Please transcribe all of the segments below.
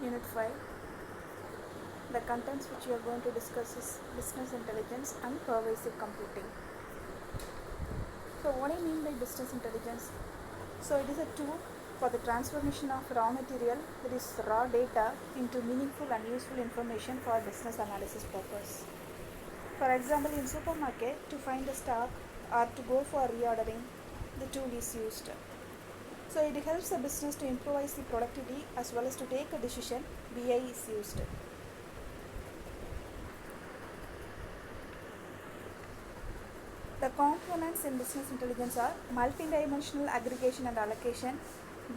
Unit 5. The contents which we are going to discuss is business intelligence and pervasive computing. So, what do I mean by business intelligence? So, it is a tool for the transformation of raw material, that is raw data, into meaningful and useful information for business analysis purpose. For example, in supermarket, to find the stock or to go for reordering, the tool is used. So, it helps the business to improvise the productivity as well as to take a decision. BI is used. The components in business intelligence are multidimensional aggregation and allocation,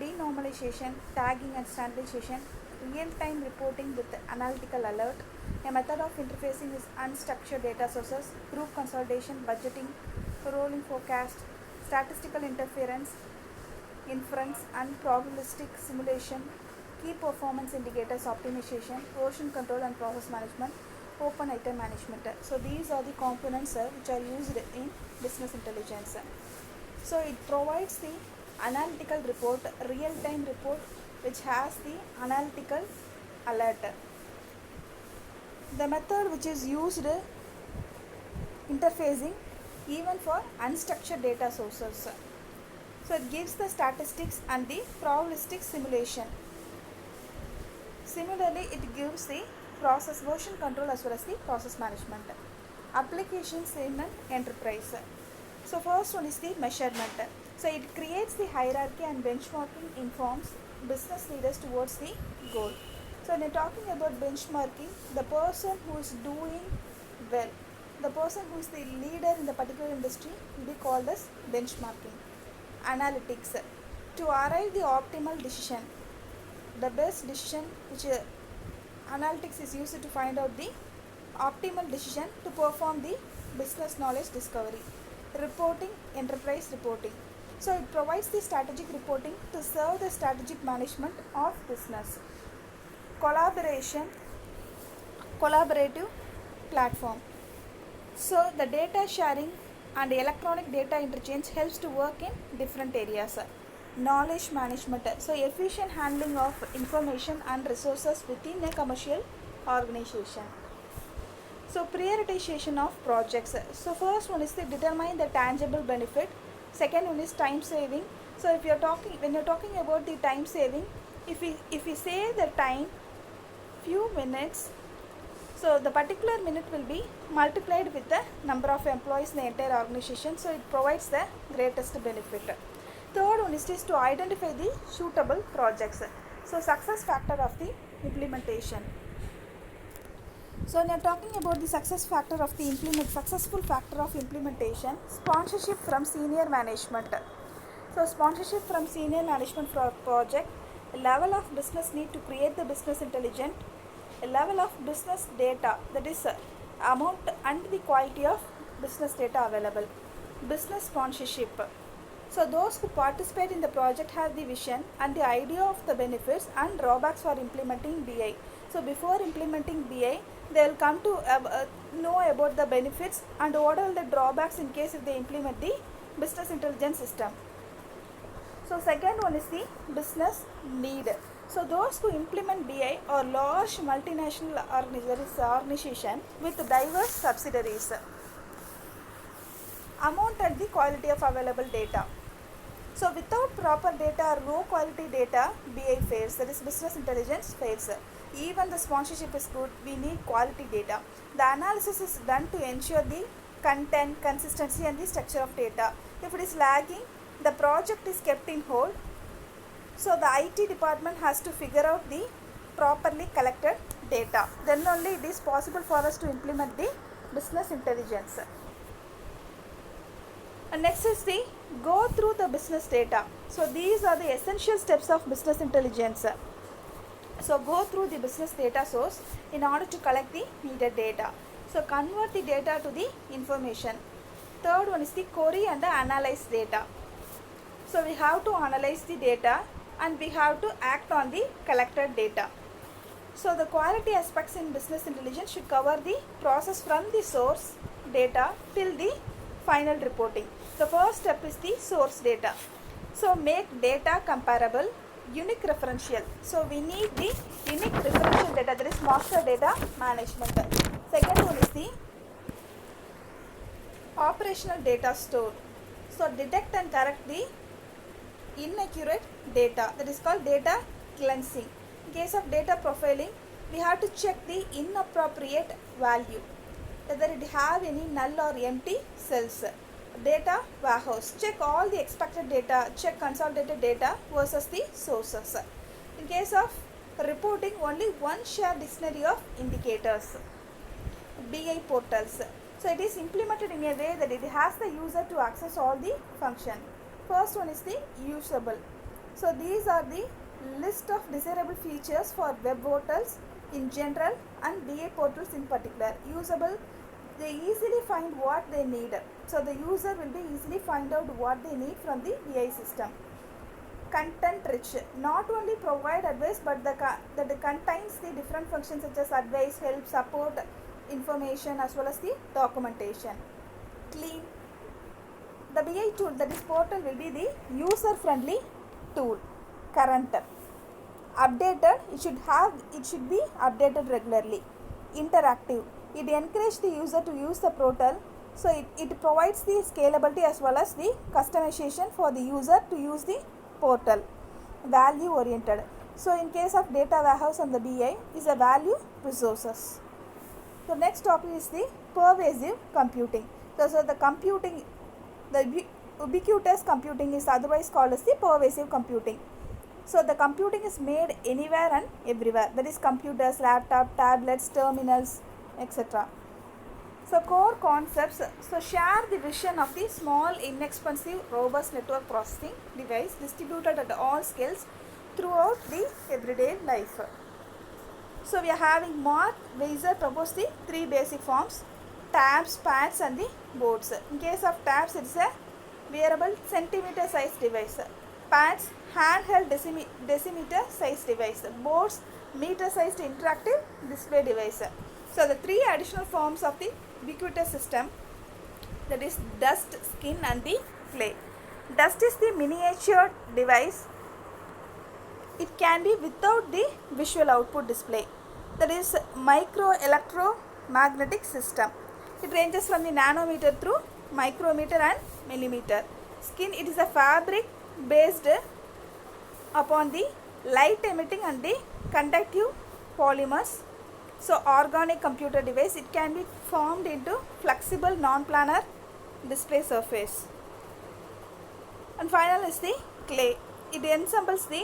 denormalization, tagging and standardization, real-time reporting with analytical alert. A method of interfacing is unstructured data sources, group consolidation, budgeting, rolling forecast, statistical interference, inference and probabilistic simulation, key performance indicators optimization, version control and process management, open item management. So these are the components which are used in business intelligence. So it provides the analytical report, real-time report, which has the analytical alert. The method which is used interfacing even for unstructured data sources. So it gives the statistics and the probabilistic simulation. Similarly, it gives the process version control as well as the process management. Applications in an enterprise. So first one is the measurement. So it creates the hierarchy and benchmarking informs business leaders towards the goal. So when you're talking about benchmarking, the person who is doing well, the person who is the leader in the particular industry will be called as benchmarking. Analytics. To arrive the optimal decision, the best decision which analytics is used to find out the optimal decision to perform the business knowledge discovery. Reporting, enterprise reporting. So it provides the strategic reporting to serve the strategic management of business. Collaboration, collaborative platform. So the data sharing and electronic data interchange helps to work in different areas. Knowledge management. So efficient handling of information and resources within a commercial organization. So prioritization of projects. So first one is to determine the tangible benefit. Second one is time saving. So if you're talking, when you're talking about the time saving, if we say the time few minutes, so the particular minute will be multiplied with the number of employees in the entire organization. So it provides the greatest benefit. Third one is to identify the suitable projects. So success factor of the implementation. So when you are talking about the successful factor of implementation, sponsorship from senior management. So sponsorship from senior management for a project, a level of business need to create the business intelligence, a level of business data, that is amount and the quality of business data available. Business sponsorship. So those who participate in the project have the vision and the idea of the benefits and drawbacks for implementing BI. So before implementing BI, they will come to know about the benefits and what are the drawbacks in case if they implement the business intelligence system. So second one is the business need. So those who implement BI are large multinational organization with diverse subsidiaries. Amount and the quality of available data. So without proper data or low quality data, BI fails, that is business intelligence fails. Even the sponsorship is good, we need quality data. The analysis is done to ensure the content, consistency and the structure of data. If it is lagging, the project is kept in hold. So the IT department has to figure out the properly collected data. Then only it is possible for us to implement the business intelligence. And next is the go through the business data. So these are the essential steps of business intelligence. So go through the business data source in order to collect the needed data. So convert the data to the information. Third one is the query and the analyze data. So we have to analyze the data and we have to act on the collected data. So the quality aspects in business intelligence should cover the process from the source data till the final reporting. The first step is the source data. So make data comparable, unique referential. So we need the unique referential data, that is master data management. Second one is the operational data store. So detect and correct the inaccurate data, that is called data cleansing. In case of data profiling, we have to check the inappropriate value, whether it have any null or empty cells. Data warehouse, check all the expected data, check consolidated data versus the sources. In case of reporting, only one shared dictionary of indicators. BI portals, so it is implemented in a way that it has the user to access all the function. First one is the usable. So these are the list of desirable features for web portals in general and BI portals in particular. Usable, they easily find what they need. So the user will be easily find out what they need from the BI system. Content rich, not only provide advice but that contains the different functions such as advice, help, support, information as well as the documentation. Clean, the BI tool, that is portal, will be the user friendly tool. Current, updated, it should be updated regularly. Interactive, it encourages the user to use the portal, so it provides the scalability as well as the customization for the user to use the portal. Value oriented, so in case of data warehouse and the BI is a value resources. The next topic is the pervasive computing. So the computing, the ubiquitous computing is otherwise called as the pervasive computing. So the computing is made anywhere and everywhere, that is computers, laptop, tablets, terminals, etc. So core concepts, so share the vision of the small, inexpensive, robust network processing device distributed at all scales throughout the everyday life. So we are having Mark Weiser proposed the three basic forms: tabs, pads and the boards. In case of tabs, it is a wearable centimeter size device. Pads, handheld decimeter size device. Boards, meter sized interactive display device. So the three additional forms of the ubiquitous system, that is dust, skin and the clay. Dust is the miniature device. It can be without the visual output display, that is micro electromagnetic system. It ranges from the nanometer through micrometer and millimeter. Skin, it is a fabric based upon the light emitting and the conductive polymers. So organic computer device, it can be formed into flexible non-planar display surface. And final is the clay. It ensembles the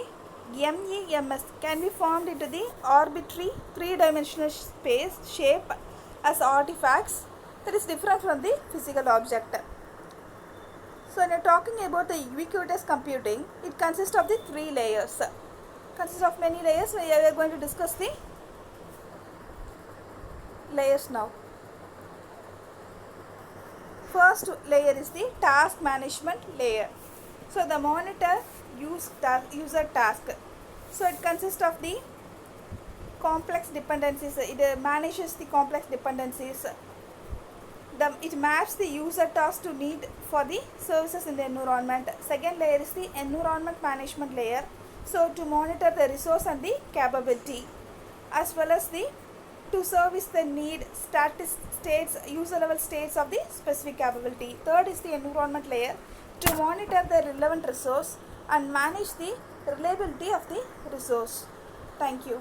MEMS, can be formed into the arbitrary three-dimensional space shape as artifacts, that is different from the physical object. So when you are talking about the ubiquitous computing, it consists of the three layers. Consists of many layers. We are going to discuss the layers now. First layer is the task management layer. So the monitor user task. So it consists of the complex dependencies. It manages the complex dependencies. It maps the user task to need for the services in the environment. Second layer is the environment management layer. So to monitor the resource and the capability, as well as to service the need, states, user level states of the specific capability. Third is the environment layer, to monitor the relevant resource and manage the reliability of the resource. Thank you.